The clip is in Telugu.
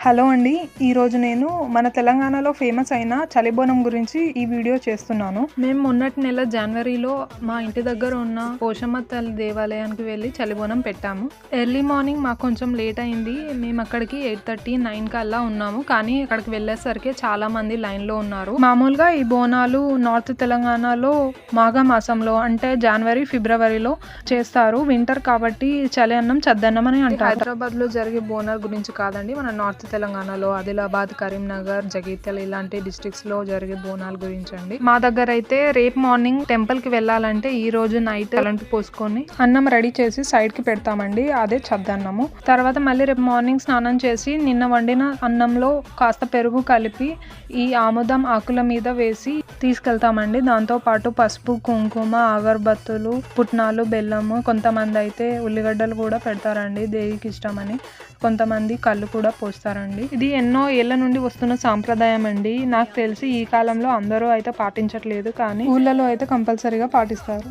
హలో అండి. ఈరోజు నేను మన తెలంగాణలో ఫేమస్ అయిన చలిబోనం గురించి ఈ వీడియో చేస్తున్నాను. మేము మొన్నటి నెల జనవరిలో మా ఇంటి దగ్గర ఉన్న పోషమ్మ తల్లి దేవాలయానికి వెళ్ళి చలిబోనం పెట్టాము. ఎర్లీ మార్నింగ్ మాకు కొంచెం లేట్ అయింది. మేము అక్కడికి 8:30, 9 కల్లా ఉన్నాము. కానీ అక్కడికి వెళ్ళేసరికి చాలా మంది లైన్లో ఉన్నారు. మామూలుగా ఈ బోనాలు నార్త్ తెలంగాణలో మాఘమాసంలో అంటే జనవరి, ఫిబ్రవరిలో చేస్తారు. వింటర్ కాబట్టి చలి అన్నం చద్దన్నం అని అంటారు. హైదరాబాద్లో జరిగే బోనాల గురించి కాదండి, మన నార్త్ తెలంగాణలో ఆదిలాబాద్, కరీంనగర్, జగిత్యాల ఇలాంటి డిస్ట్రిక్ట్స్ లో జరిగే బోనాల గురించి అండి. మా దగ్గర అయితే రేపు మార్నింగ్ టెంపుల్ కి వెళ్ళాలంటే ఈ రోజు నైట్ తలంటు పోసుకొని అన్నం రెడీ చేసి సైడ్ కి పెడతామండి. అదే చద్దన్నము. తర్వాత మళ్ళీ రేపు మార్నింగ్ స్నానం చేసి నిన్న వండిన అన్నంలో కాస్త పెరుగు కలిపి ఈ ఆముదం ఆకుల మీద వేసి తీసుకెళ్తామండి. దాంతో పాటు పసుపు, కుంకుమ, అగరబత్తులు, పుట్నాలు, బెల్లము, కొంతమంది అయితే ఉల్లిగడ్డలు కూడా పెడతారండి దేవికి ఇష్టమని. కొంతమంది కళ్ళు కూడా పోస్తారండి. ఇది ఎన్నో ఏళ్ల నుండి వస్తున్న సాంప్రదాయం అండి. నాకు తెలిసి ఈ కాలంలో అందరూ అయితే పాటించట్లేదు, కానీ ఊళ్ళలో అయితే కంపల్సరీగా పాటిస్తారు.